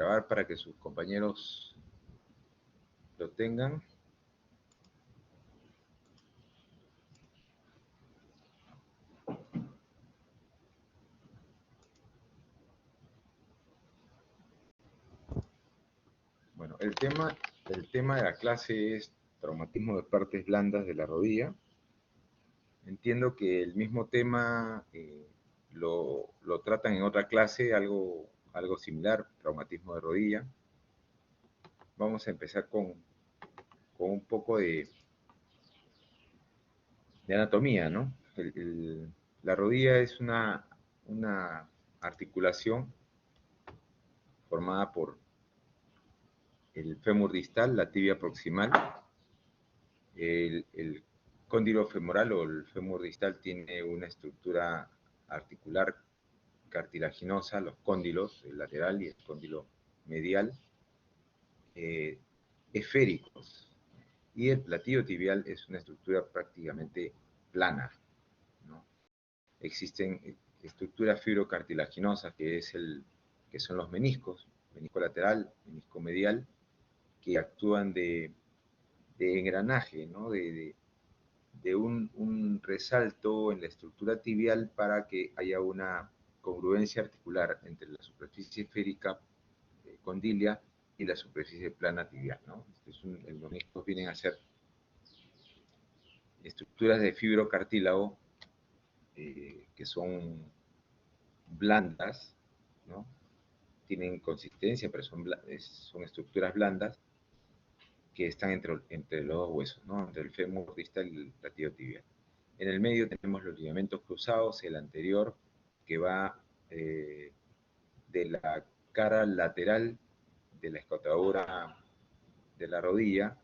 grabar para que sus compañeros lo tengan. Bueno, el tema de la clase es traumatismo de partes blandas de la rodilla. Entiendo que el mismo tema lo tratan en otra clase, algo similar, traumatismo de rodilla. Vamos a empezar con un poco de anatomía, ¿no? La rodilla es una articulación formada por el fémur distal, la tibia proximal, el cóndilo femoral o el fémur distal tiene una estructura articular cartilaginosa, los cóndilos, el lateral y el cóndilo medial, esféricos. Y el platillo tibial es una estructura prácticamente plana, ¿no? Existen estructuras fibrocartilaginosas, que son los meniscos, menisco lateral, menisco medial, que actúan de engranaje, ¿no? de un resalto en la estructura tibial para que haya una congruencia articular entre la superficie esférica condilia y la superficie plana tibial, ¿no? Los meniscos vienen a ser estructuras de fibrocartílago que son blandas, ¿no? Tienen consistencia, pero son estructuras blandas que están entre los dos huesos, ¿no? Entre el fémur distal y el platillo tibial. En el medio tenemos los ligamentos cruzados, el anterior que va de la cara lateral de la escotadura de la rodilla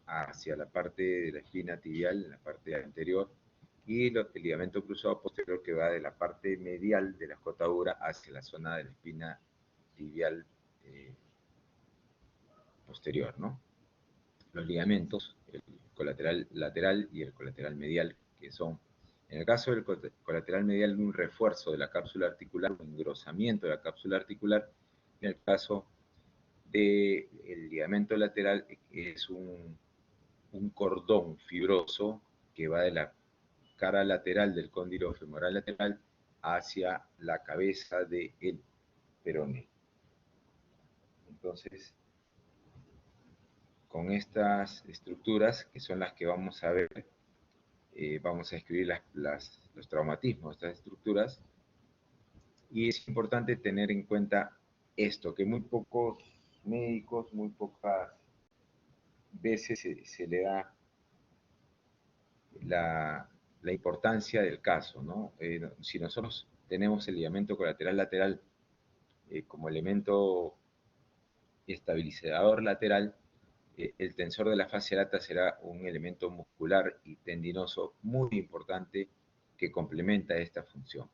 hacia la parte de la espina tibial, en la parte anterior, y el ligamento cruzado posterior que va de la parte medial de la escotadura hacia la zona de la espina tibial posterior, ¿no? Los ligamentos, el colateral lateral y el colateral medial, que son, en el caso del colateral medial, un refuerzo de la cápsula articular, un engrosamiento de la cápsula articular. En el caso del ligamento lateral es un cordón fibroso que va de la cara lateral del cóndilo femoral lateral hacia la cabeza del peroné. Entonces, con estas estructuras, que son las que vamos a ver, vamos a escribir los traumatismos de estas estructuras, y es importante tener en cuenta esto, que muy pocos médicos, muy pocas veces se le da la importancia del caso, ¿no? Si nosotros tenemos el ligamento colateral lateral como elemento estabilizador lateral, el tensor de la fascia lata será un elemento muscular y tendinoso muy importante que complementa esta función.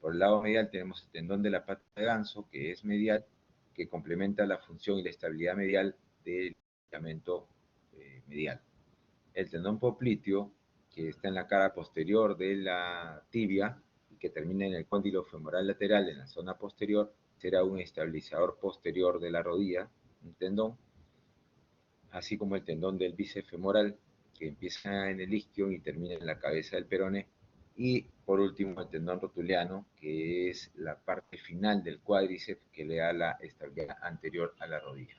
Por el lado medial tenemos el tendón de la pata de ganso, que es medial, que complementa la función y la estabilidad medial del ligamento medial. El tendón popliteo, que está en la cara posterior de la tibia y que termina en el cóndilo femoral lateral, en la zona posterior, será un estabilizador posterior de la rodilla, un tendón, así como el tendón del bíceps femoral, que empieza en el isquio y termina en la cabeza del peroné, y por último el tendón rotuliano, que es la parte final del cuádriceps que le da la estabilidad anterior a la rodilla.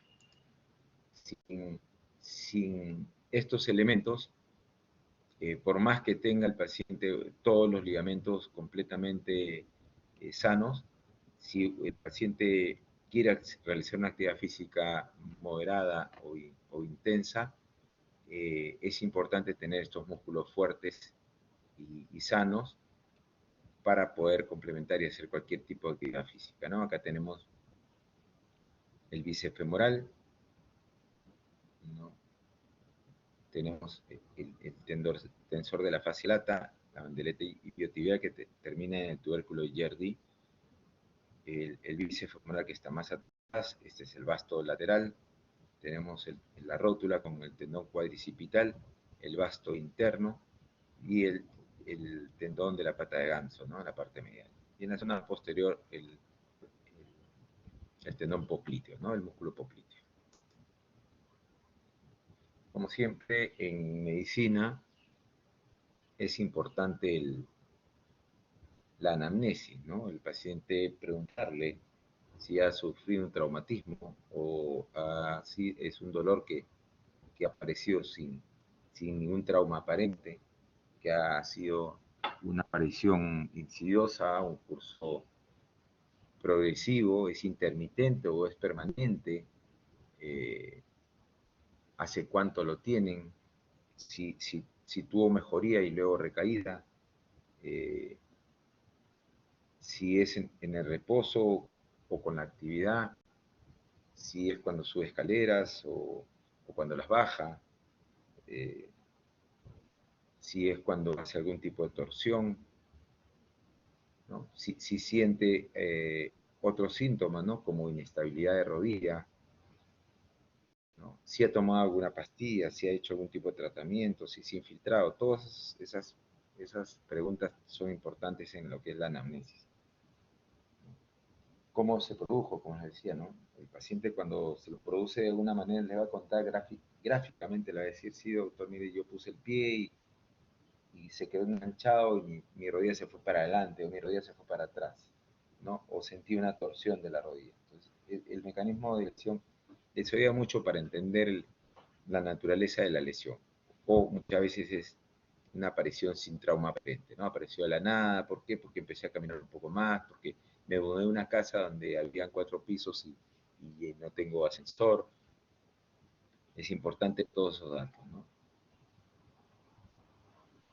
Sin estos elementos, por más que tenga el paciente todos los ligamentos completamente sanos, si el paciente quiere realizar una actividad física moderada o intensa, es importante tener estos músculos fuertes y sanos para poder complementar y hacer cualquier tipo de actividad física, ¿no? Acá tenemos el bíceps femoral, ¿no? Tenemos el tensor de la fascia lata, la bandeleta iliotibial que termina en el tubérculo de Jerdí, el bíceps femoral que está más atrás, este es el vasto lateral, tenemos la rótula con el tendón cuadricipital, el vasto interno y el tendón de la pata de ganso, ¿no? En la parte medial. Y en la zona posterior el tendón popliteo, ¿no? El músculo popliteo. Como siempre, en medicina es importante la anamnesis, ¿no? El paciente preguntarle si ha sufrido un traumatismo o si es un dolor que ha aparecido sin ningún trauma aparente, que ha sido una aparición insidiosa, un curso progresivo, es intermitente o es permanente, eh, hace cuánto lo tienen, si tuvo mejoría y luego recaída, eh, si es en el reposo o con la actividad, si es cuando sube escaleras o cuando las baja, eh, si es cuando hace algún tipo de torsión, ¿no? Si siente otros síntomas, ¿no? Como inestabilidad de rodilla, ¿no? Si ha tomado alguna pastilla, si ha hecho algún tipo de tratamiento, si se ha infiltrado, todas esas preguntas son importantes en lo que es la anamnesis. ¿Cómo se produjo? Como les decía, ¿no? El paciente cuando se lo produce de alguna manera le va a contar gráficamente, le va a decir, sí, doctor, mire, yo puse el pie y se quedó enganchado y mi rodilla se fue para adelante o mi rodilla se fue para atrás, ¿no? O sentí una torsión de la rodilla. Entonces, el mecanismo de lesión les ayuda mucho para entender la naturaleza de la lesión. O muchas veces es una aparición sin trauma aparente, ¿no? Apareció de la nada, ¿por qué? Porque empecé a caminar un poco más, porque me mudé a una casa donde habían 4 pisos y no tengo ascensor. Es importante todos esos datos, ¿no?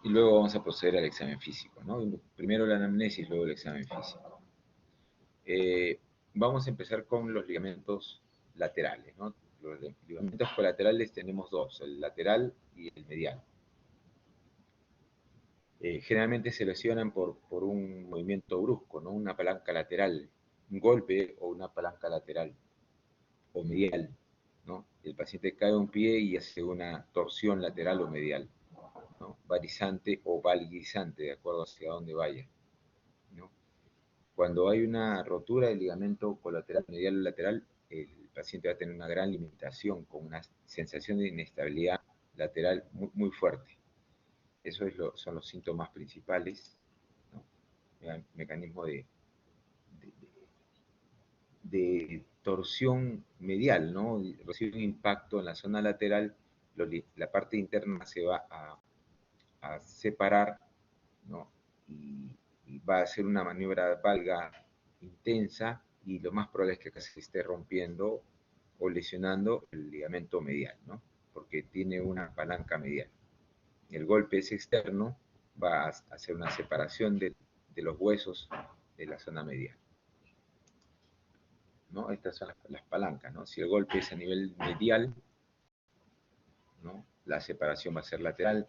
Y luego vamos a proceder al examen físico, ¿no? Primero la anamnesis, luego el examen físico. Vamos a empezar con los ligamentos laterales, ¿no? Los ligamentos colaterales tenemos dos, el lateral y el medial. Generalmente se lesionan por un movimiento brusco, ¿no? Una palanca lateral, un golpe o una palanca lateral o medial, ¿no? El paciente cae un pie y hace una torsión lateral o medial, ¿no? Varizante o valguizante, de acuerdo hacia dónde vaya, ¿no? Cuando hay una rotura del ligamento colateral medial o lateral, el paciente va a tener una gran limitación con una sensación de inestabilidad lateral muy, muy fuerte. Esos son los síntomas principales, ¿no? Mecanismo de torsión medial, ¿no? Recibe un impacto en la zona lateral, la parte interna se va a separar, ¿no? Y va a hacer una maniobra valga intensa y lo más probable es que acá se esté rompiendo o lesionando el ligamento medial, ¿no? Porque tiene una palanca medial. El golpe es externo, va a hacer una separación de los huesos de la zona medial, ¿no? Estas son las palancas, ¿no? Si el golpe es a nivel medial, ¿no? La separación va a ser lateral,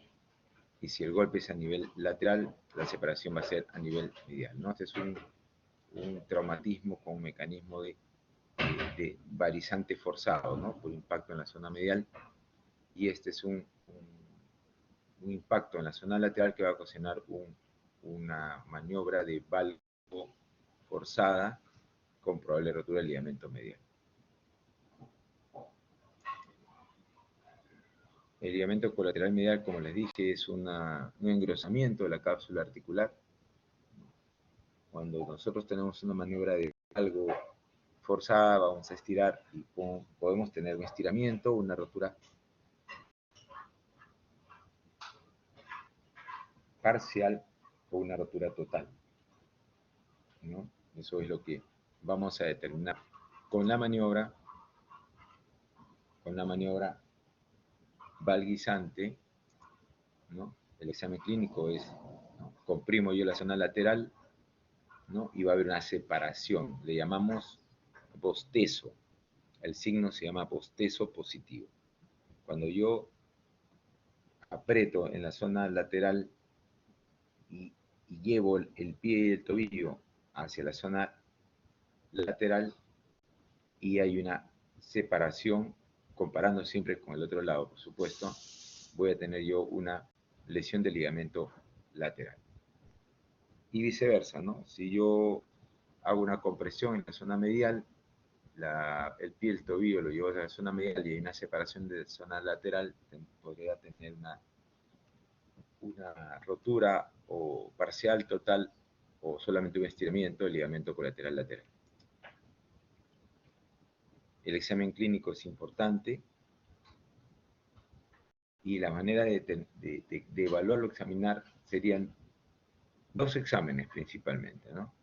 y si el golpe es a nivel lateral, la separación va a ser a nivel medial, ¿no? Este es un traumatismo con un mecanismo de varizante forzado, ¿no? Por impacto en la zona medial, y este es un impacto en la zona lateral que va a ocasionar una maniobra de valgo forzada con probable rotura del ligamento medial. El ligamento colateral medial, como les dije, es un engrosamiento de la cápsula articular. Cuando nosotros tenemos una maniobra de algo forzada, vamos a estirar y podemos tener un estiramiento, una rotura parcial o una rotura total, ¿no? Eso es lo que vamos a determinar con la maniobra valguizante, ¿no? El examen clínico es, ¿no? Comprimo yo la zona lateral, ¿no? Y va a haber una separación, le llamamos bostezo, el signo se llama bostezo positivo. Cuando yo aprieto en la zona lateral y llevo el pie y el tobillo hacia la zona lateral y hay una separación, comparando siempre con el otro lado, por supuesto, voy a tener yo una lesión del ligamento lateral. Y viceversa, ¿no? Si yo hago una compresión en la zona medial, el pie del tobillo lo llevo a la zona medial y hay una separación de zona lateral, podría tener una rotura o parcial, total, o solamente un estiramiento del ligamento colateral lateral. El examen clínico es importante y la manera de evaluarlo, examinar, serían dos exámenes principalmente, ¿no?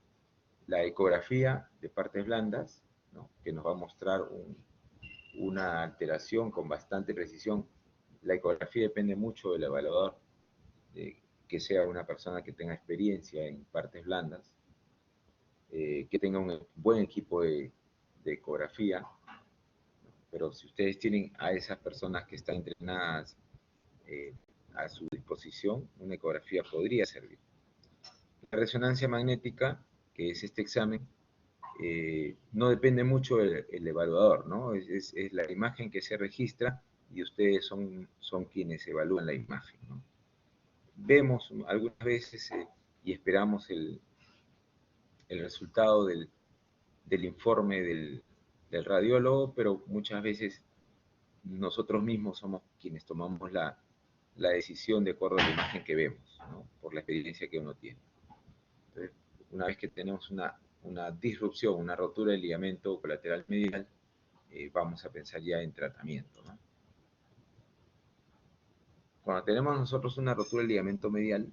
La ecografía de partes blandas, ¿no? Que nos va a mostrar una alteración con bastante precisión. La ecografía depende mucho del evaluador, que sea una persona que tenga experiencia en partes blandas, que tenga un buen equipo de ecografía, pero si ustedes tienen a esas personas que están entrenadas a su disposición, una ecografía podría servir. La resonancia magnética, que es este examen, no depende mucho el evaluador, ¿no? Es la imagen que se registra y ustedes son quienes evalúan la imagen, ¿no? Vemos algunas veces y esperamos el resultado del informe del radiólogo, pero muchas veces nosotros mismos somos quienes tomamos la decisión de acuerdo a la imagen que vemos, ¿no? Por la experiencia que uno tiene. Entonces, una vez que tenemos una disrupción, una rotura del ligamento colateral medial, vamos a pensar ya en tratamiento, ¿no? Cuando tenemos nosotros una rotura del ligamento medial,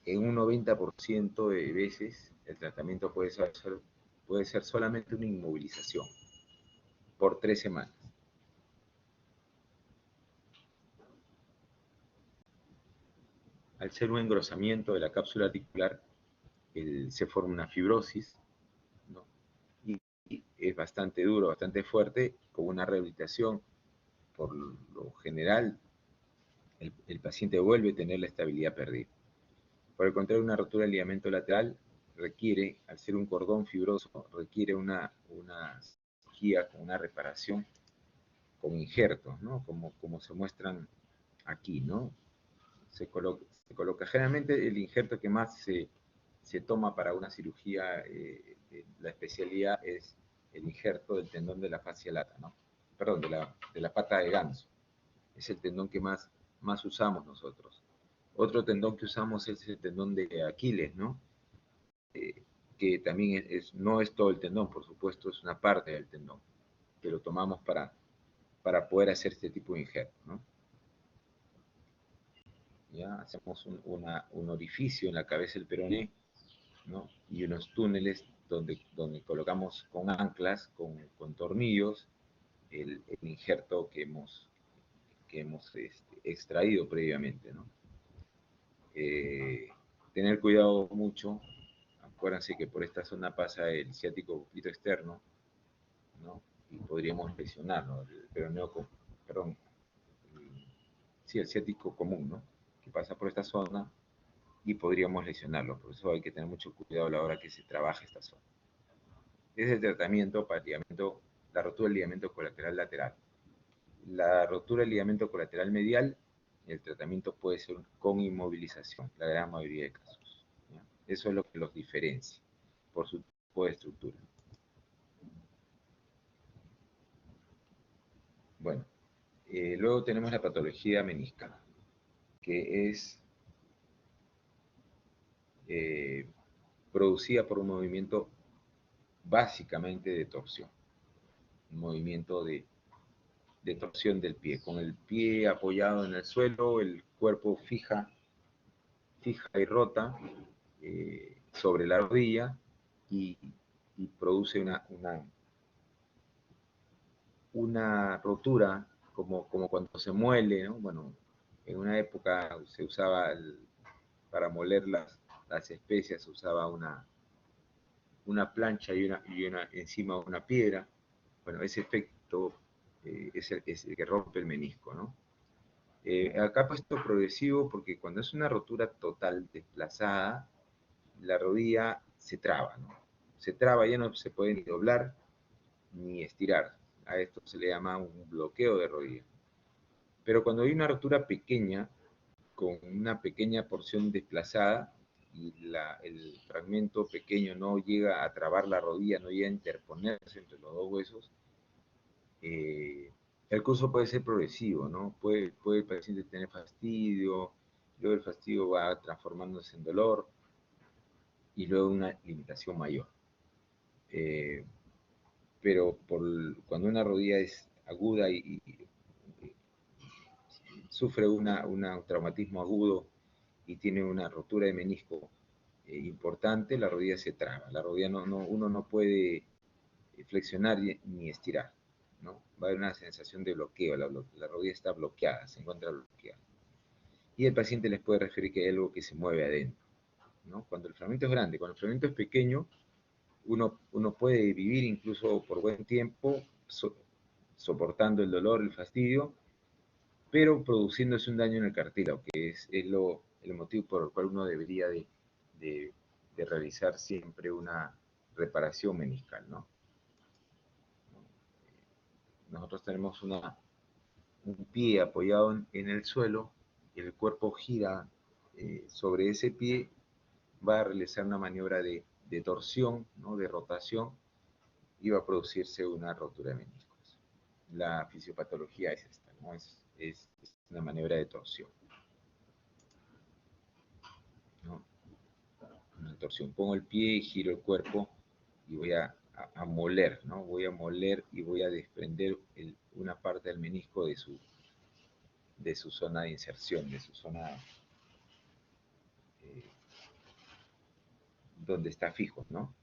en un 90% de veces el tratamiento puede ser solamente una inmovilización por 3 semanas. Al ser un engrosamiento de la cápsula articular, se forma una fibrosis, ¿no? Y es bastante duro, bastante fuerte, con una rehabilitación. Por lo general, el paciente vuelve a tener la estabilidad perdida. Por el contrario, una rotura del ligamento lateral requiere, al ser un cordón fibroso, requiere una cirugía con una reparación con injertos, ¿no? Como se muestran aquí, ¿no? Se coloca generalmente el injerto que más se toma para una cirugía, la especialidad es el injerto del tendón de la fascia lata, ¿no? Perdón, de la pata de ganso. Es el tendón que más usamos nosotros. Otro tendón que usamos es el tendón de Aquiles, ¿no? Que también no es todo el tendón, por supuesto, es una parte del tendón, que lo tomamos para poder hacer este tipo de injerto, ¿no? ¿Ya? Hacemos un orificio en la cabeza del peroné, ¿no? Y unos túneles donde colocamos con anclas, con tornillos, el injerto que hemos extraído previamente, ¿no? Tener cuidado mucho, acuérdense que por esta zona pasa el ciático poplito externo, ¿no? Y podríamos lesionarlo, el peroneo, perdón, sí, el ciático común, ¿no? Que pasa por esta zona y podríamos lesionarlo, por eso hay que tener mucho cuidado a la hora que se trabaja esta zona. Es el tratamiento para la rotura del ligamento colateral lateral. La rotura del ligamento colateral medial, el tratamiento puede ser con inmovilización, la gran mayoría de casos, ¿ya? Eso es lo que los diferencia por su tipo de estructura. Bueno, luego tenemos la patología meniscal, que es producida por un movimiento básicamente de torsión, un movimiento de torsión del pie, con el pie apoyado en el suelo, el cuerpo fija y rota sobre la rodilla y produce una rotura, como cuando se muele, ¿no? Bueno, en una época se usaba para moler las especias, se usaba una plancha y encima una piedra. Bueno, ese efecto es el que rompe el menisco, ¿no? Acá puesto progresivo porque cuando es una rotura total desplazada, la rodilla se traba, ¿no? Se traba, ya no se puede ni doblar ni estirar. A esto se le llama un bloqueo de rodilla. Pero cuando hay una rotura pequeña, con una pequeña porción desplazada, el fragmento pequeño no llega a trabar la rodilla, no llega a interponerse entre los dos huesos, el curso puede ser progresivo, ¿no? Puede el paciente tener fastidio, luego el fastidio va transformándose en dolor y luego una limitación mayor. Pero cuando una rodilla es aguda y sufre un traumatismo agudo y tiene una rotura de menisco importante, la rodilla se traba. La rodilla uno no puede flexionar ni estirar, ¿no? Va a haber una sensación de bloqueo, la rodilla está bloqueada, se encuentra bloqueada. Y el paciente les puede referir que hay algo que se mueve adentro, ¿no? Cuando el fragmento es grande, cuando el fragmento es pequeño, uno puede vivir incluso por buen tiempo soportando el dolor, el fastidio, pero produciéndose un daño en el cartílago, que es el motivo por el cual uno debería de realizar siempre una reparación meniscal, ¿no? Nosotros tenemos un pie apoyado en el suelo, y el cuerpo gira sobre ese pie, va a realizar una maniobra de torsión, ¿no? De rotación, y va a producirse una rotura de meniscos. La fisiopatología es esta, ¿no? Es una maniobra de torsión, ¿no? Una torsión. Pongo el pie, giro el cuerpo y voy a moler, ¿no? Voy a moler y voy a desprender una parte del menisco de su zona de inserción, de su zona eh, donde está fijo, ¿no?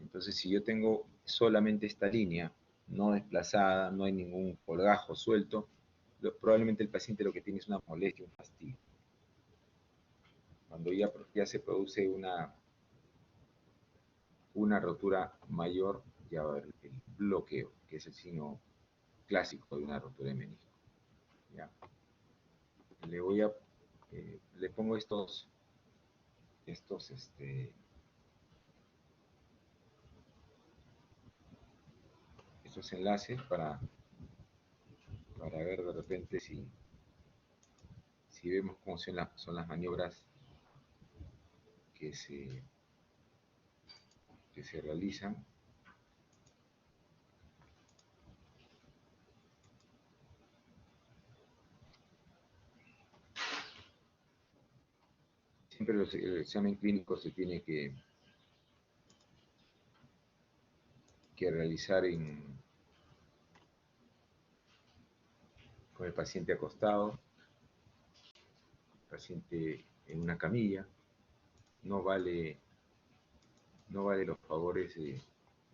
Entonces, si yo tengo solamente esta línea, no desplazada, no hay ningún colgajo suelto, probablemente el paciente lo que tiene es una molestia, un fastidio. Cuando ya se produce una rotura mayor, ya va a haber el bloqueo, que es el signo clásico de una rotura de menisco. ¿Ya? Le pongo estos enlaces para ver de repente si vemos cómo son las maniobras que se realizan. Siempre el examen clínico se tiene que realizar con el paciente acostado, el paciente en una camilla. No vale los favores de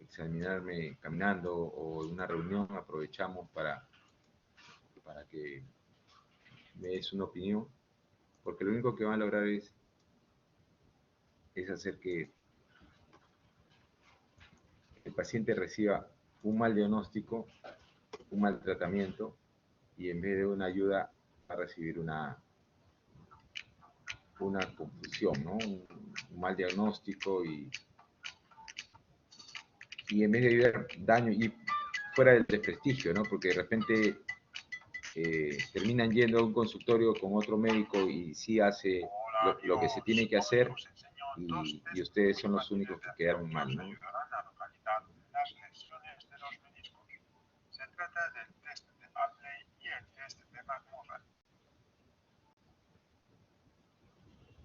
examinarme caminando, o en una reunión aprovechamos para que me des una opinión, porque lo único que van a lograr es hacer que el paciente reciba un mal diagnóstico, un mal tratamiento, y en vez de una ayuda va a recibir una confusión, ¿no? Un mal diagnóstico, y en vez de evitar daño y fuera del desprestigio, ¿no? Porque de repente terminan yendo a un consultorio con otro médico y sí hace lo que se tiene que hacer, y ustedes son los únicos que quedaron mal, ¿no? Se trata del test de Apley y el test de McMurray.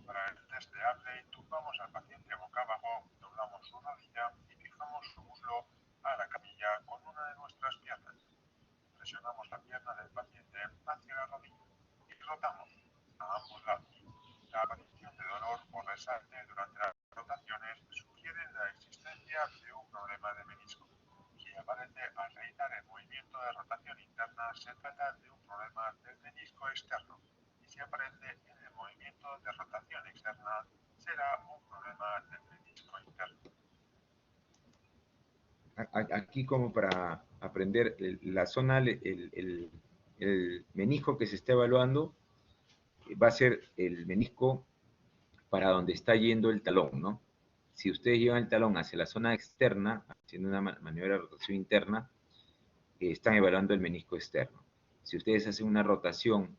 Para el test de Apley, tumbamos al paciente boca abajo, doblamos su rodilla y fijamos su muslo a la camilla con una de nuestras piernas. Presionamos la pierna del paciente hacia la rodilla y rotamos a ambos lados. La aparición de dolor o resalte durante las rotaciones sugiere la existencia de un problema de menisco. Si aparece al realizar el movimiento de rotación interna, se trata de un problema del menisco externo. Y si aparece en el movimiento de rotación externa, será un problema del menisco interno. Aquí, como para aprender la zona, el menisco que se está evaluando va a ser el menisco para donde está yendo el talón, ¿no? Si ustedes llevan el talón hacia la zona externa, haciendo una maniobra de rotación interna, están evaluando el menisco externo. Si ustedes hacen una rotación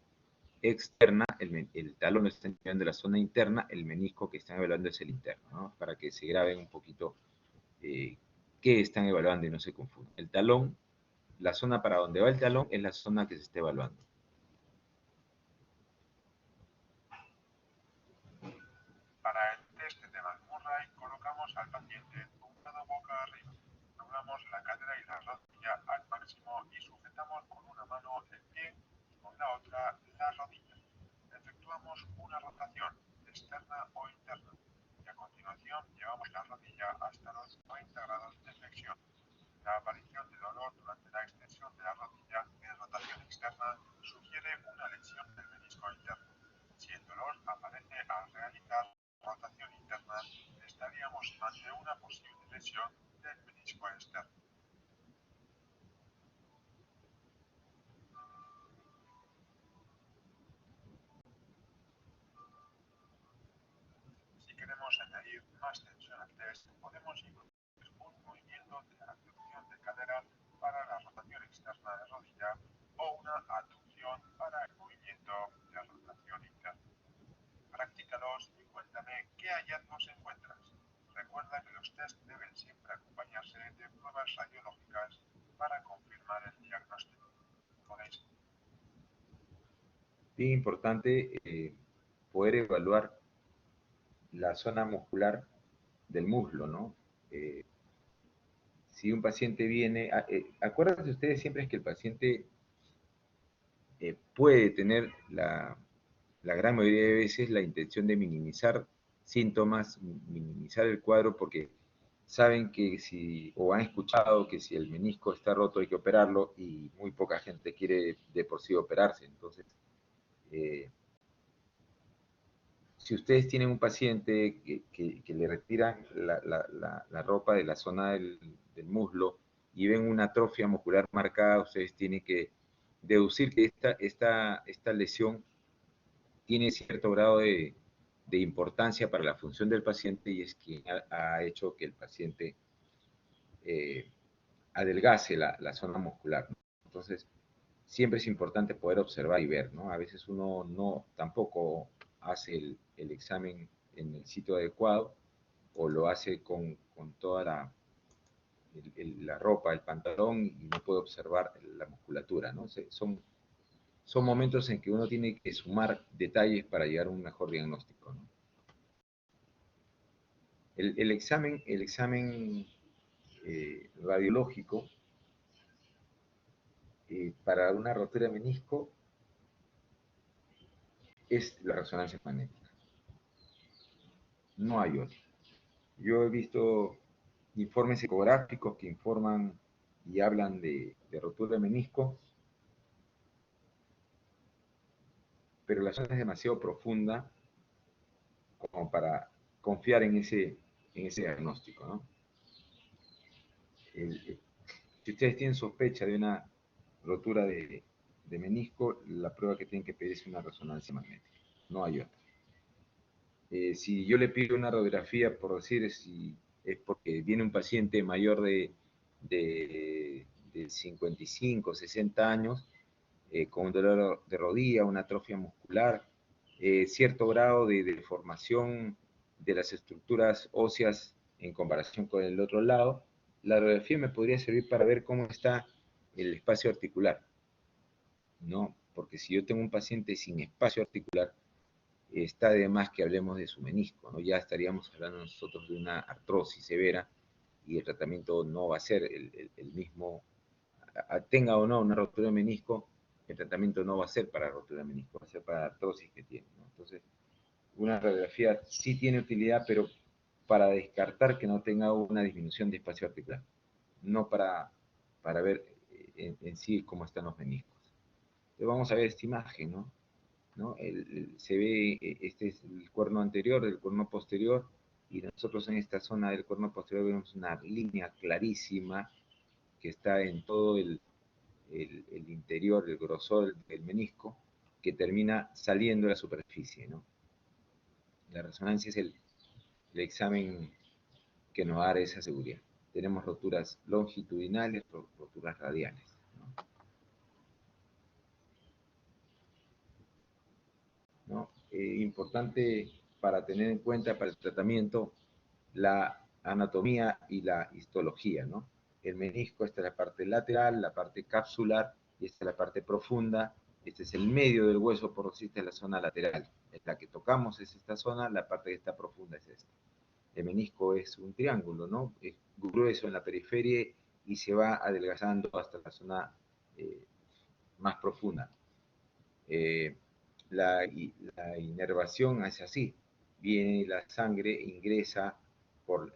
externa, el talón está evaluando la zona interna, el menisco que están evaluando es el interno, ¿no? Para que se graben un poquito qué están evaluando y no se confundan. El talón, la zona para donde va el talón es la zona que se está evaluando. Para el test de McMurray colocamos al paciente tumbado boca arriba. Doblamos la cadera y la rodilla al máximo y sujetamos con una mano el pie y con la otra la rodilla. Efectuamos una rotación externa o interna y a continuación llevamos la rodilla hasta los 90 grados de flexión. La aparición de dolor durante la extensión de la rodilla en rotación externa sugiere una lesión del menisco interno. Si el dolor aparece al realizar rotación interna, estaríamos ante una posible lesión del menisco externo. Si queremos añadir más tensión al test, podemos incluir un movimiento de abducción de cadera para la rotación externa de rodilla o una aducción para el movimiento de rotación interna. Practícalos y cuéntame qué hallazgos encuentras. Recuerda que los test deben siempre acompañarse de pruebas radiológicas para confirmar el diagnóstico. ¿Podéis? Bien importante poder evaluar la zona muscular del muslo, ¿no? Si un paciente viene, acuérdense ustedes siempre que el paciente puede tener la gran mayoría de veces la intención de minimizar síntomas, minimizar el cuadro, porque saben que si, o han escuchado que si el menisco está roto hay que operarlo y muy poca gente quiere de por sí operarse. Entonces, eh, si ustedes tienen un paciente que le retiran la ropa de la zona del muslo y ven una atrofia muscular marcada, ustedes tienen que deducir que esta lesión tiene cierto grado de importancia para la función del paciente y es que ha hecho que el paciente eh, adelgace la zona muscular, ¿no? Entonces, siempre es importante poder observar y ver, ¿no? A veces uno no tampoco hace el examen en el sitio adecuado o lo hace con toda la ropa, el pantalón y no puede observar la musculatura, ¿no? Son momentos en que uno tiene que sumar detalles para llegar a un mejor diagnóstico, ¿no? El examen radiológico para una rotura de menisco es la resonancia magnética. No hay otro. Yo he visto informes ecográficos que informan y hablan de rotura de menisco, pero la zona es demasiado profunda como para confiar en ese diagnóstico, ¿no? Si ustedes tienen sospecha de una rotura de menisco, la prueba que tienen que pedir es una resonancia magnética. No hay otra. Si yo le pido una radiografía, por decir, si es porque viene un paciente mayor de 55, 60 años, con un dolor de rodilla, una atrofia muscular, cierto grado de deformación de las estructuras óseas en comparación con el otro lado, la radiografía me podría servir para ver cómo está el espacio articular, ¿no? Porque si yo tengo un paciente sin espacio articular, está de más que hablemos de su menisco, ¿no? Ya estaríamos hablando nosotros de una artrosis severa y el tratamiento no va a ser el mismo, tenga o no una rotura de menisco, el tratamiento no va a ser para rotura de menisco, va a ser para la artrosis que tiene, ¿no? Entonces, una radiografía sí tiene utilidad, pero para descartar que no tenga una disminución de espacio articular, no para ver en sí cómo están los meniscos. Entonces vamos a ver esta imagen, ¿no? ¿No? Se ve, este es el cuerno anterior, el cuerno posterior, y nosotros en esta zona del cuerno posterior vemos una línea clarísima que está en todo el interior, el grosor del menisco, que termina saliendo de la superficie, ¿no? La resonancia es el examen que nos da esa seguridad. Tenemos roturas longitudinales, roturas radiales, ¿no? importante para tener en cuenta para el tratamiento la anatomía y la histología, ¿no? El menisco, esta es la parte lateral, la parte capsular, y esta es la parte profunda, este es el medio del hueso, por decir, esta es la zona lateral. Es la que tocamos, es esta zona, la parte que está profunda es esta. El menisco es un triángulo, ¿no? Es grueso en la periferia y se va adelgazando hasta la zona más profunda. La inervación es así, viene la sangre, ingresa por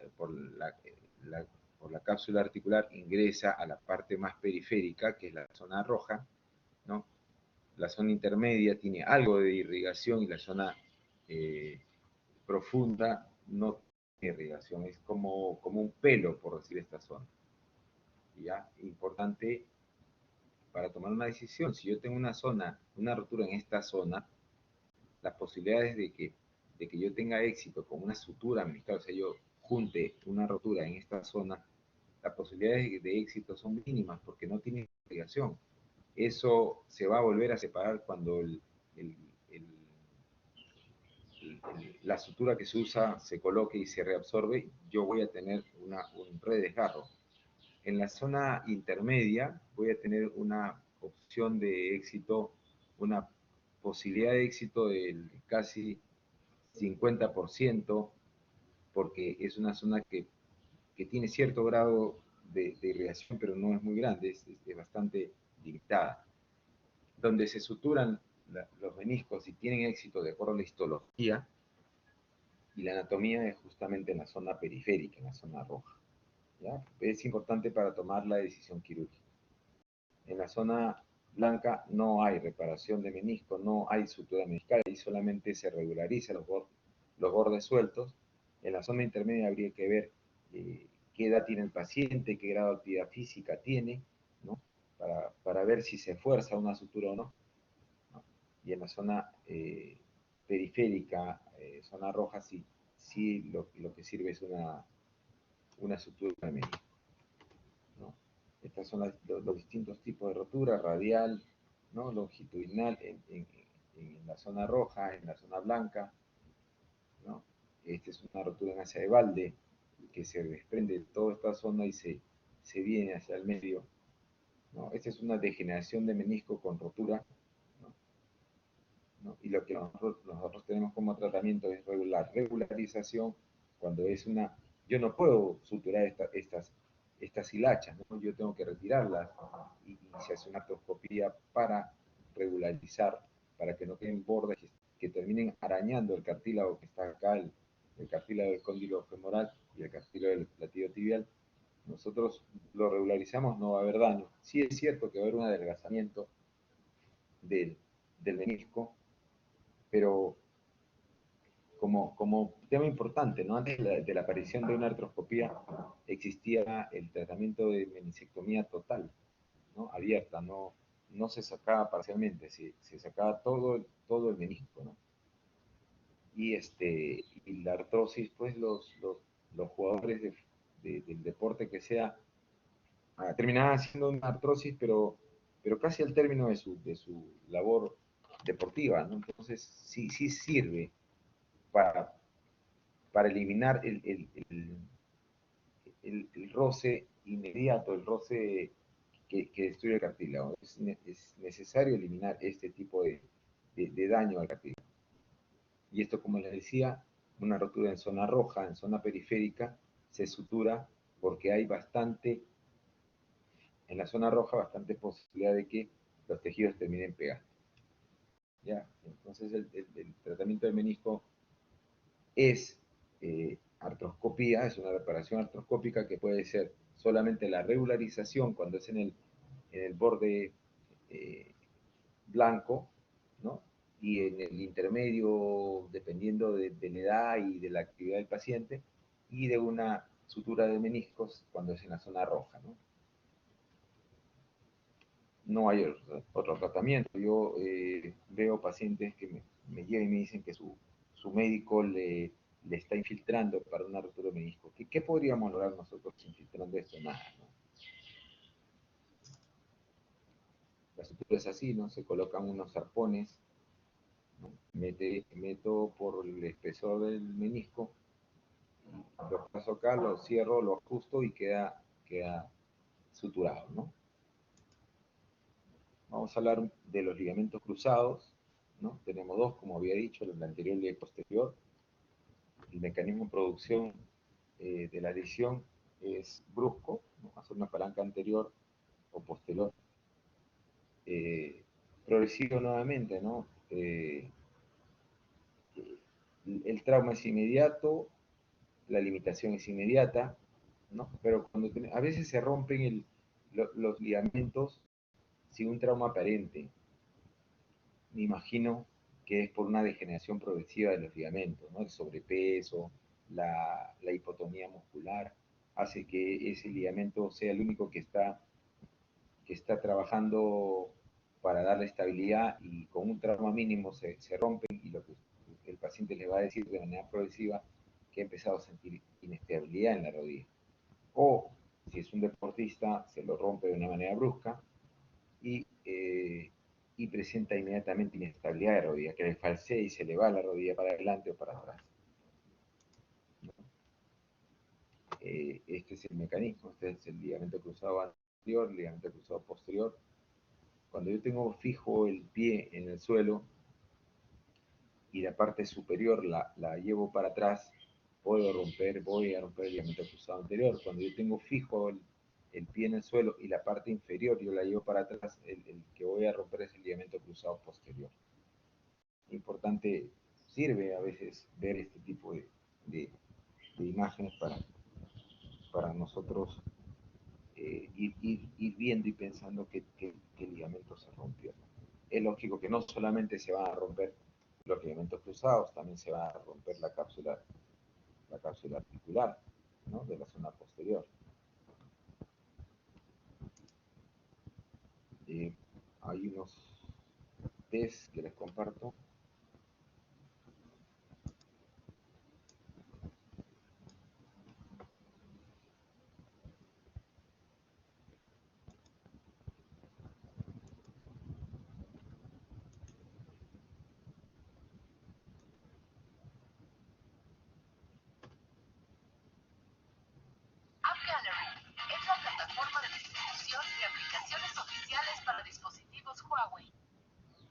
la cápsula articular, ingresa a la parte más periférica, que es la zona roja, ¿no? La zona intermedia tiene algo de irrigación y la zona profunda no tiene irrigación, es como un pelo, por decir esta zona. ¿Ya? Importante para tomar una decisión. Si yo tengo una rotura en esta zona, las posibilidades de que yo tenga éxito con una sutura meniscal, o sea, yo junte una rotura en esta zona, las posibilidades de éxito son mínimas porque no tiene irrigación. Eso se va a volver a separar cuando la sutura que se usa se coloque y se reabsorbe. Yo voy a tener un redesgarro. En la zona intermedia voy a tener una opción de éxito, una posibilidad de éxito del casi 50%, porque es una zona que tiene cierto grado de irrigación, pero no es muy grande, es bastante limitada. Donde se suturan los meniscos y tienen éxito de acuerdo a la histología y la anatomía es justamente en la zona periférica, en la zona roja. ¿Ya? Es importante para tomar la decisión quirúrgica. En la zona blanca no hay reparación de menisco, no hay sutura meniscal, y solamente se regulariza los bordes sueltos. En la zona intermedia habría que ver qué edad tiene el paciente, qué grado de actividad física tiene, ¿no? Para ver si se fuerza una sutura o no. ¿No? Y en la zona periférica, zona roja, sí lo que sirve es una sutura de menisco. ¿No? Estos son los distintos tipos de rotura, radial, ¿no? Longitudinal en la zona roja, en la zona blanca, ¿no? Esta es una rotura en asa de balde que se desprende de toda esta zona y se viene hacia el medio, ¿no? Esta es una degeneración de menisco con rotura, ¿no? ¿No? Y lo que nosotros tenemos como tratamiento es la regularización cuando es una... Yo no puedo suturar estas hilachas, ¿no? Yo tengo que retirarlas y se hace una artroscopía para regularizar, para que no queden bordes que terminen arañando el cartílago que está acá, el cartílago del cóndilo femoral y el cartílago del platillo tibial. Nosotros lo regularizamos, no va a haber daño. Sí es cierto que va a haber un adelgazamiento del menisco, pero como tema importante, ¿no? Antes de la aparición de una artroscopía existía el tratamiento de meniscectomía total, ¿no? Abierta, no se sacaba parcialmente, se sacaba todo el menisco, ¿no? Y la artrosis, pues los jugadores del deporte que sea, terminaban haciendo una artrosis, pero casi al término de su labor deportiva, ¿no? Entonces sí sirve para, para eliminar el roce inmediato, el roce que destruye el cartílago. Es necesario eliminar este tipo de daño al cartílago. Y esto, como les decía, una rotura en zona roja, en zona periférica, se sutura porque hay en la zona roja, bastante posibilidad de que los tejidos terminen pegando. ¿Ya? Entonces el tratamiento del menisco es artroscopía, es una reparación artroscópica que puede ser solamente la regularización cuando es en el borde blanco, ¿no? Y en el intermedio, dependiendo de la edad y de la actividad del paciente, y de una sutura de meniscos cuando es en la zona roja, ¿no? No hay otro tratamiento. Yo veo pacientes que me llegan y me dicen que su médico le está infiltrando para una rotura de menisco. ¿Qué podríamos lograr nosotros infiltrando esto? Nada, ¿no? La sutura es así, ¿no? Se colocan unos arpones, ¿no? meto por el espesor del menisco, lo paso acá, lo cierro, lo ajusto y queda suturado, ¿no? Vamos a hablar de los ligamentos cruzados, ¿no? Tenemos dos, como había dicho, el anterior y el posterior. El mecanismo de producción de la lesión es brusco, ¿no? Hacer una palanca anterior o posterior. Progresivo nuevamente, ¿no? El trauma es inmediato, la limitación es inmediata, ¿no? Pero a veces se rompen los ligamentos sin un trauma aparente. Me imagino que es por una degeneración progresiva de los ligamentos, ¿no? El sobrepeso, la hipotonía muscular, hace que ese ligamento sea el único que está trabajando para darle estabilidad, y con un trauma mínimo se rompen, y lo que el paciente le va a decir de manera progresiva que ha empezado a sentir inestabilidad en la rodilla. O si es un deportista, se lo rompe de una manera brusca y presenta inmediatamente inestabilidad de rodilla, que le falsea y se le va la rodilla para adelante o para atrás. Este es el mecanismo, este es el ligamento cruzado anterior, ligamento cruzado posterior. Cuando yo tengo fijo el pie en el suelo y la parte superior la llevo para atrás, voy a romper el ligamento cruzado anterior. Cuando yo tengo fijo el pie en el suelo y la parte inferior yo la llevo para atrás, el que voy a romper es el ligamento cruzado posterior. Importante, sirve a veces ver este tipo de imágenes para nosotros ir viendo y pensando que el ligamento se rompió. Es lógico que no solamente se van a romper los ligamentos cruzados, también se va a romper la cápsula articular, ¿no? De la zona posterior. Hay unos test que les comparto.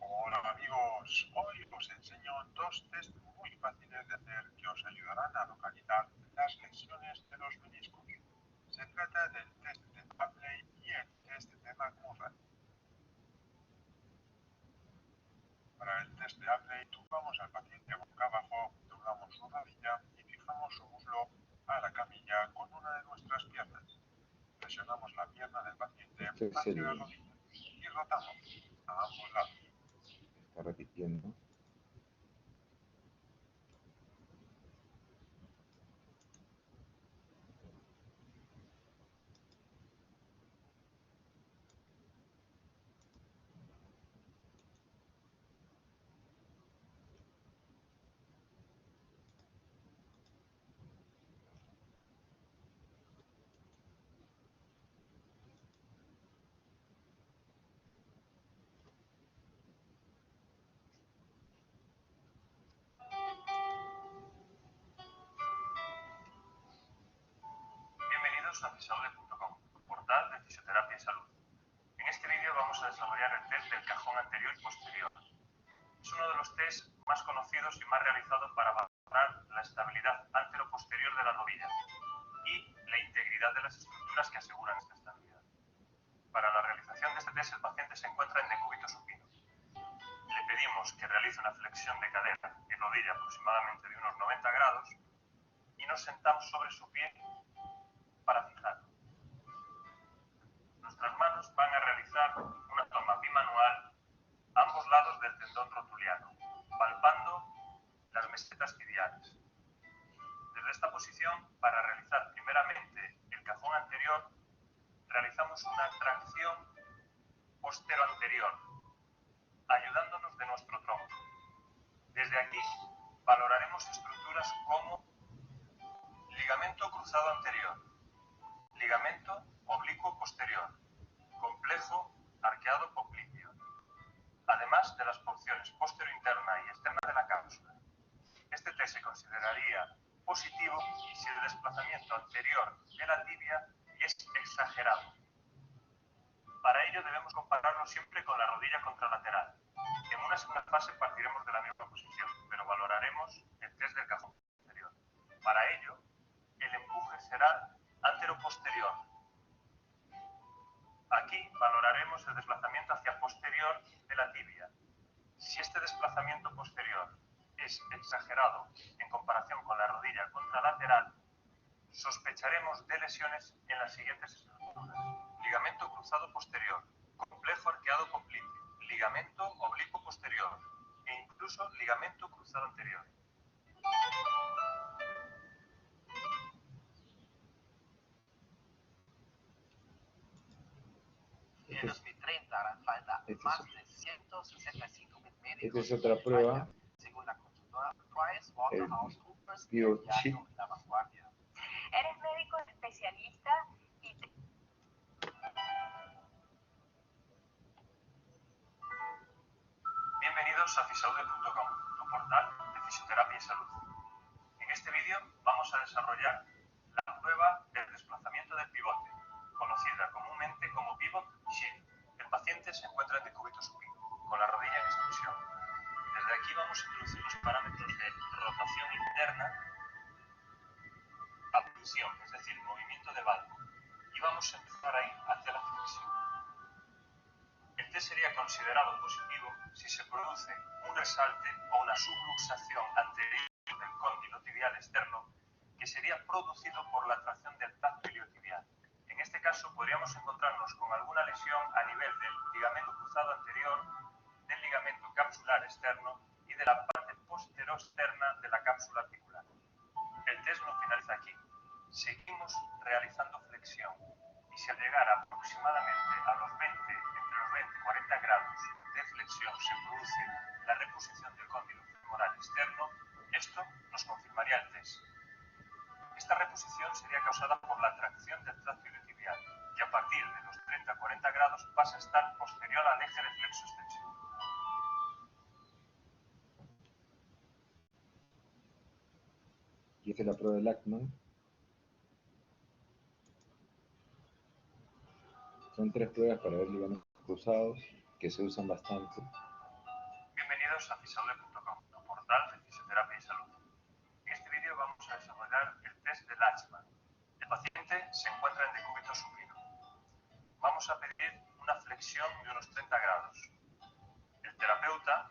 Hola amigos, hoy os enseño dos test muy fáciles de hacer que os ayudarán a localizar las lesiones de los meniscos. Se trata del test de Apley y el test de McMurray. Para el test de Apley, tumbamos al paciente boca abajo, doblamos su rodilla y fijamos su muslo a la camilla con una de nuestras piernas. Presionamos la pierna del paciente hacia la rodilla y rotamos a ambos lados. Está repitiendo. Bienvenidos a Fisaure.com, portal de fisioterapia y salud. En este vídeo vamos a desarrollar el test del cajón anterior y posterior. Es uno de los tests más conocidos y más realizados para valorar la estabilidad antero-posterior de la rodilla y la integridad de las estructuras que aseguran esta estabilidad. Para la realización de este test, el paciente se encuentra en decúbito supino. Le pedimos que realice una flexión de cadera y rodilla aproximadamente de unos 90 grados y nos sentamos sobre su pie para fijarlo. Nuestras manos van a realizar una toma bimanual a ambos lados del tendón rotuliano, palpando las mesetas tibiales. Desde esta posición, para realizar primeramente el cajón anterior, realizamos una tracción postero-anterior, ayudándonos de nuestro tronco. Desde aquí valoraremos estructuras como ligamento cruzado anterior, ligamento oblicuo posterior, complejo arqueado popliteo, además de las porciones posterior interna y externa de la positivo y si el desplazamiento anterior de la tibia es exagerado. Para ello debemos compararlo siempre con la rodilla contralateral. En una segunda fase partiremos de la misma posición, pero valoraremos el test del cajón posterior. Para ello, el empuje será antero-posterior. Aquí valoraremos el desplazamiento hacia posterior de la tibia. Si este desplazamiento posterior es exagerado en comparación con la rodilla contralateral, sospecharemos de lesiones en las siguientes estructuras: ligamento cruzado posterior, complejo arqueado popliteo, ligamento oblicuo posterior e incluso ligamento cruzado anterior. En 2030 harán falta más de 165.000 Esta médicos es otra prueba, según la consultora PricewaterhouseCoopers, Pivot diario Sheet. La Vanguardia. Eres médico especialista y Bienvenidos a fisaude.com, tu portal de fisioterapia y salud. En este vídeo vamos a desarrollar la prueba del desplazamiento del pivote, conocida comúnmente como Pivot Sheet. El paciente se encuentra en decúbito supino, con la rodilla en extensión. Desde aquí vamos a introducir los parámetros de rotación interna, abducción, es decir, movimiento de valgo, y vamos a empezar a ir hacia la flexión. El test sería considerado positivo si se produce un resalte o una subluxación anterior del cóndilo tibial externo que sería producido por la tracción del tracto iliotibial. En este caso podríamos encontrarnos con alguna lesión a nivel del ligamento cruzado anterior, del ligamento capsular externo y de la parte posteroexterna de la cápsula articular. El test no finaliza aquí. Seguimos realizando flexión y si al llegar aproximadamente a los 20, entre los 20 y 40 grados de flexión se produce la reposición del cóndilo femoral externo, esto nos confirmaría el test. Esta reposición sería causada por la tracción del tracto iliotibial y a partir de los 30-40 grados pasa a estar posterior al eje de flexo-extensión. Y esta es la prueba de Lachman. Son 3 pruebas para ver ligamentos cruzados que se usan bastante. Bienvenidos a fisaude.com, tu portal de fisioterapia y salud. En este vídeo vamos a desarrollar el test de Lachman. El paciente se encuentra en decúbito supino. Vamos a pedir una flexión de unos 30 grados. El terapeuta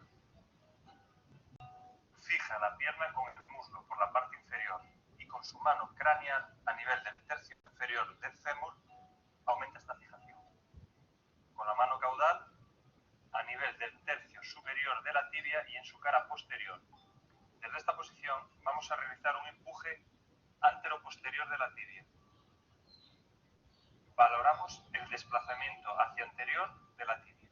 fija la pierna con el muslo por la parte inferior y con su mano craneal a nivel del tercio inferior del fémur aumenta esta fijación. Con la mano caudal a nivel del tercio superior de la tibia y en su cara posterior. Desde esta posición vamos a realizar un empuje antero-posterior de la tibia. Valoramos el desplazamiento hacia anterior de la tibia.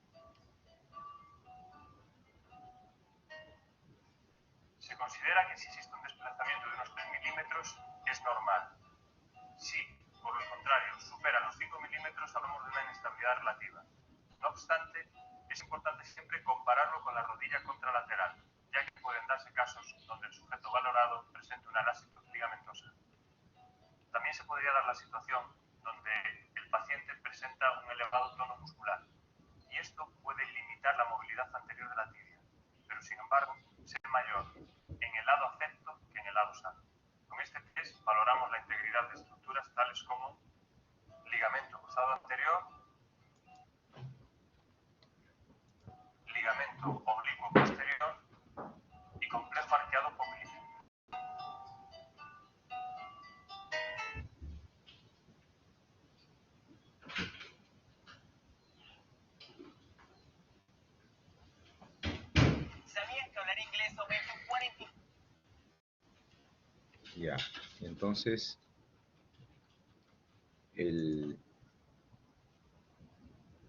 Se considera que si existe un desplazamiento de unos 3 milímetros es normal. Si, por el contrario, supera los 5 milímetros hablamos de una inestabilidad relativa. No obstante, es importante siempre compararlo con la rodilla contralateral, ya que pueden darse casos donde el sujeto valorado presente una lasitud ligamentosa. También se podría dar la situación donde el paciente presenta un elevado tono muscular, y esto puede limitar la movilidad anterior de la tibia, pero sin embargo, ser mayor en el lado afecto que en el lado sano. Con este test valoramos la integridad de estructuras tales como ligamento cruzado anterior, ligamento oblicuo posterior y complejo arqueado popliteo. ¿Sabías que hablar inglés aumenta un 40? Ya, entonces,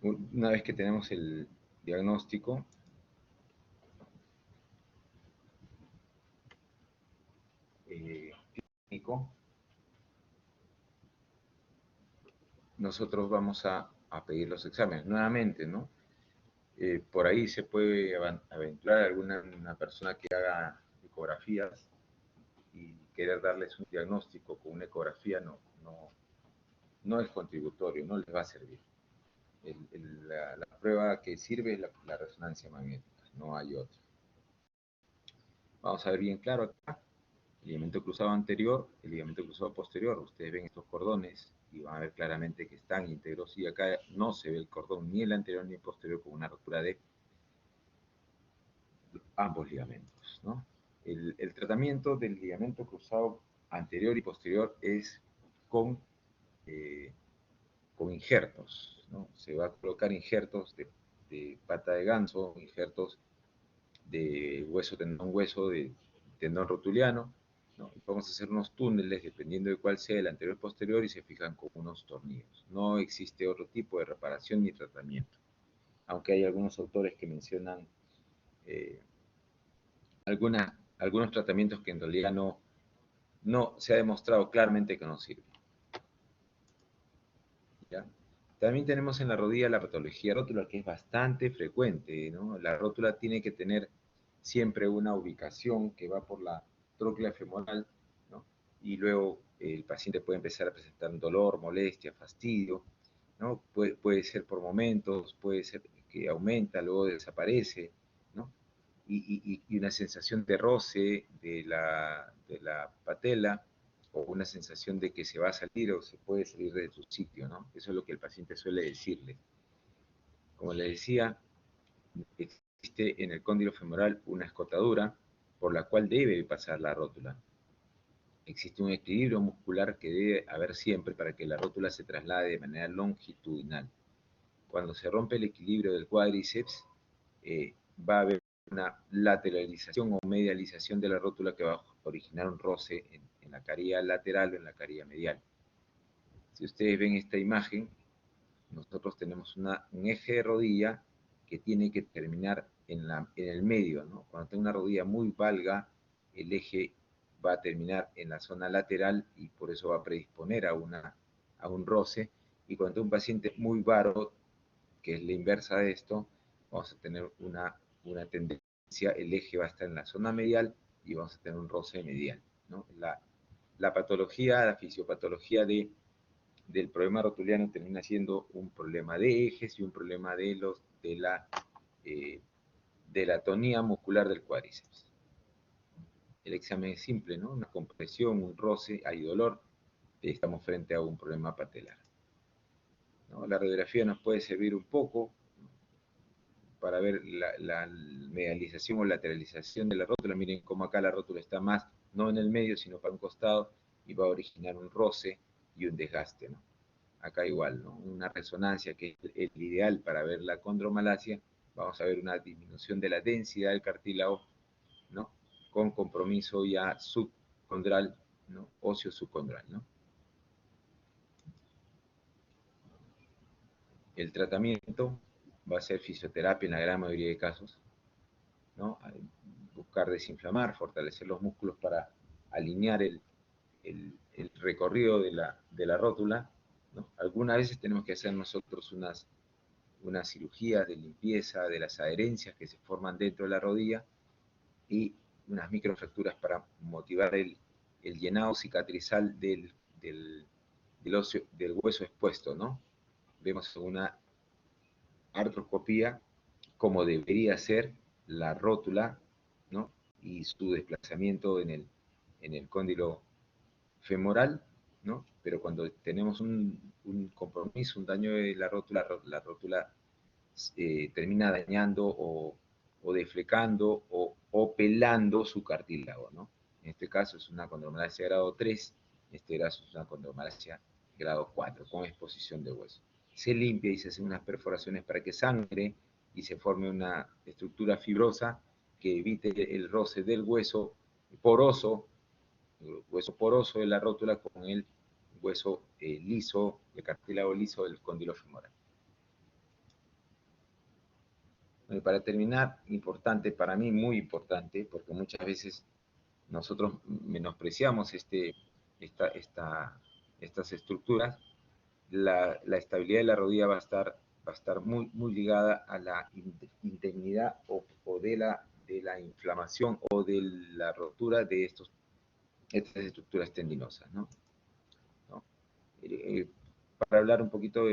una vez que tenemos el diagnóstico, clínico, nosotros vamos a pedir los exámenes. Nuevamente, ¿no? Por ahí se puede aventurar alguna persona que haga ecografías y querer darles un diagnóstico con una ecografía no es contributorio, no les va a servir. La prueba que sirve es la resonancia magnética, no hay otra. Vamos a ver bien claro acá, el ligamento cruzado anterior, el ligamento cruzado posterior. Ustedes ven estos cordones y van a ver claramente que están íntegros, y acá no se ve el cordón ni el anterior ni el posterior con una rotura de ambos ligamentos, ¿no? El tratamiento del ligamento cruzado anterior y posterior es con injertos, ¿no? Se va a colocar injertos de pata de ganso, injertos de hueso, tendón, hueso, de tendón rotuliano, ¿no? Y vamos a hacer unos túneles dependiendo de cuál sea el anterior y posterior y se fijan con unos tornillos. No existe otro tipo de reparación ni tratamiento, aunque hay algunos autores que mencionan algunos tratamientos que en realidad no se ha demostrado claramente que no sirven. ¿Ya? También tenemos en la rodilla la patología rótula, que es bastante frecuente, ¿no? La rótula tiene que tener siempre una ubicación que va por la tróclea femoral, ¿no? Y luego el paciente puede empezar a presentar un dolor, molestia, fastidio, ¿no? Puede ser por momentos, puede ser que aumenta, luego desaparece, ¿no? Y una sensación de roce de la patela, o una sensación de que se va a salir o se puede salir de su sitio, ¿no? Eso es lo que el paciente suele decirle. Como le decía, existe en el cóndilo femoral una escotadura por la cual debe pasar la rótula. Existe un equilibrio muscular que debe haber siempre para que la rótula se traslade de manera longitudinal. Cuando se rompe el equilibrio del cuádriceps, va a haber una lateralización o medialización de la rótula que va a originar un roce en la carilla lateral o en la carilla medial. Si ustedes ven esta imagen, nosotros tenemos un eje de rodilla que tiene que terminar en el medio, ¿no? Cuando tengo una rodilla muy valga, el eje va a terminar en la zona lateral y por eso va a predisponer a un roce. Y cuando tengo un paciente muy varo, que es la inversa de esto, vamos a tener una tendencia, el eje va a estar en la zona medial y vamos a tener un roce medial, ¿no? La patología, la fisiopatología del problema rotuliano termina siendo un problema de ejes y un problema de la tonía muscular del cuádriceps. El examen es simple, ¿no? Una compresión, un roce, hay dolor, estamos frente a un problema patelar, ¿no? La radiografía nos puede servir un poco para ver la medialización o lateralización de la rótula. Miren cómo acá la rótula está más, no en el medio, sino para un costado, y va a originar un roce y un desgaste, ¿no? Acá igual, ¿no? Una resonancia que es el ideal para ver la condromalacia, vamos a ver una disminución de la densidad del cartílago, ¿no? Con compromiso ya subcondral, ¿no? Óseo subcondral, ¿no? El tratamiento va a ser fisioterapia en la gran mayoría de casos, ¿no? Buscar desinflamar, fortalecer los músculos para alinear el recorrido de la rótula, ¿no? Algunas veces tenemos que hacer nosotros unas cirugías de limpieza de las adherencias que se forman dentro de la rodilla y unas microfracturas para motivar el llenado cicatrizal del hueso expuesto, ¿no? Vemos una artroscopía como debería ser la rótula, ¿no? Y su desplazamiento en el cóndilo femoral, ¿no? Pero cuando tenemos un compromiso, un daño de la rótula termina dañando o deflecando o pelando su cartílago, ¿no? En este caso es una condromalacia grado 3, en este caso es una condromalacia grado 4, con exposición de hueso. Se limpia y se hacen unas perforaciones para que sangre y se forme una estructura fibrosa que evite el roce del hueso poroso, el hueso poroso de la rótula con el hueso liso, el cartílago liso del cóndilo femoral. Para terminar, importante, para mí muy importante, porque muchas veces nosotros menospreciamos estas estructuras, la estabilidad de la rodilla va a estar muy, muy ligada a la integridad o de la inflamación o de la rotura de estas estructuras tendinosas, ¿no? ¿No? Para hablar un poquito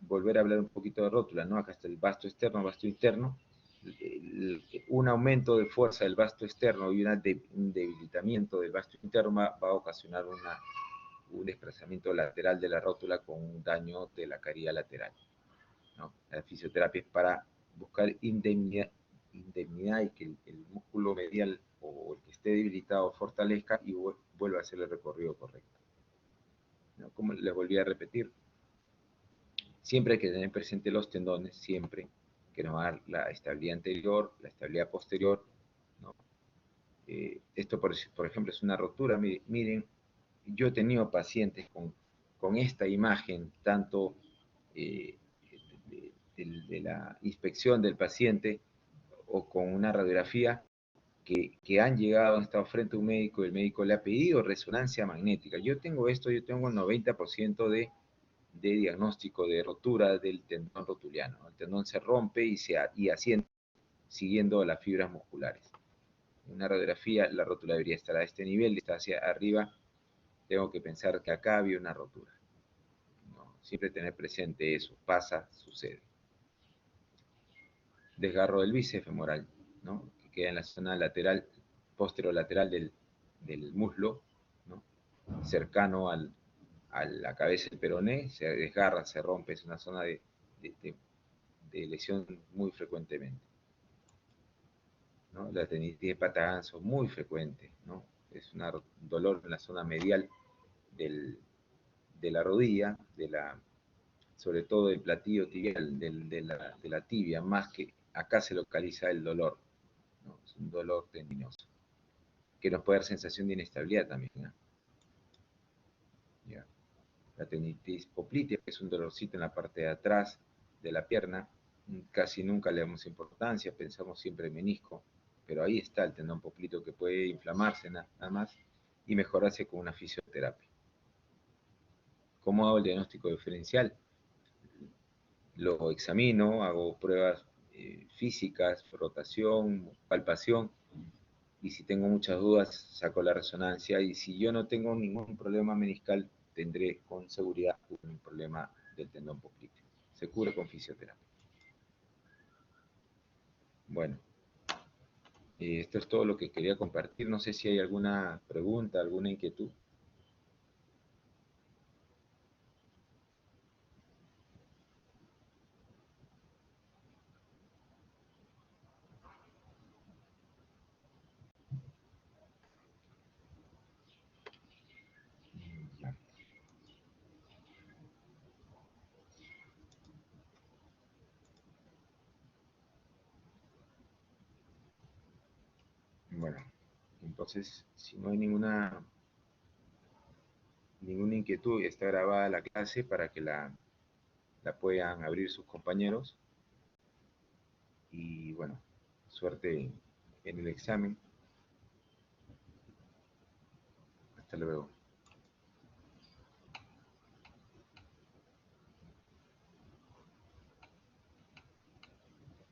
volver a hablar un poquito de rótula, ¿no? Acá está el vasto externo, vasto interno. Un aumento de fuerza del vasto externo y un debilitamiento del vasto interno va a ocasionar un desplazamiento lateral de la rótula con un daño de la caridad lateral, ¿no? La fisioterapia es para buscar indemnidad y que el músculo medial o el que esté debilitado fortalezca y vuelva a hacer el recorrido correcto, ¿no? Como les volví a repetir, siempre hay que tener presente los tendones, siempre, que nos va a dar la estabilidad anterior, la estabilidad posterior, ¿no? Esto, por ejemplo, es una rotura. Miren, yo he tenido pacientes con esta imagen, tanto eh, de la inspección del paciente o con una radiografía, que han llegado, han estado frente a un médico y el médico le ha pedido resonancia magnética. Yo tengo esto, yo tengo el 90% de diagnóstico de rotura del tendón rotuliano. El tendón se rompe y asienta siguiendo las fibras musculares. En una radiografía, la rótula debería estar a este nivel, está hacia arriba, tengo que pensar que acá había una rotura. ¿No? Siempre tener presente eso, pasa, sucede. Desgarro del bíceps femoral, ¿no? Que queda en la zona lateral, posterolateral del muslo, ¿no? Cercano a la cabeza del peroné, se desgarra, se rompe, es una zona de lesión muy frecuentemente, ¿no? La tendinitis de pata ganso muy frecuente, ¿no? Es un dolor en la zona medial de la rodilla, sobre todo del platillo tibial, de la tibia, más que acá se localiza el dolor, ¿no? Es un dolor tendinoso, que nos puede dar sensación de inestabilidad también, ¿no? ¿Ya? La tendinitis poplitea, que es un dolorcito en la parte de atrás de la pierna, casi nunca le damos importancia, pensamos siempre en menisco, pero ahí está el tendón popliteo que puede inflamarse nada más y mejorarse con una fisioterapia. ¿Cómo hago el diagnóstico diferencial? Lo examino, hago pruebas físicas, rotación, palpación, y si tengo muchas dudas, saco la resonancia, y si yo no tengo ningún problema meniscal, tendré con seguridad un problema del tendón popliteo. Se cura con fisioterapia. Bueno, esto es todo lo que quería compartir. No sé si hay alguna pregunta, alguna inquietud. Bueno, entonces, si no hay ninguna inquietud, está grabada la clase para que la puedan abrir sus compañeros. Y bueno, suerte en el examen. Hasta luego.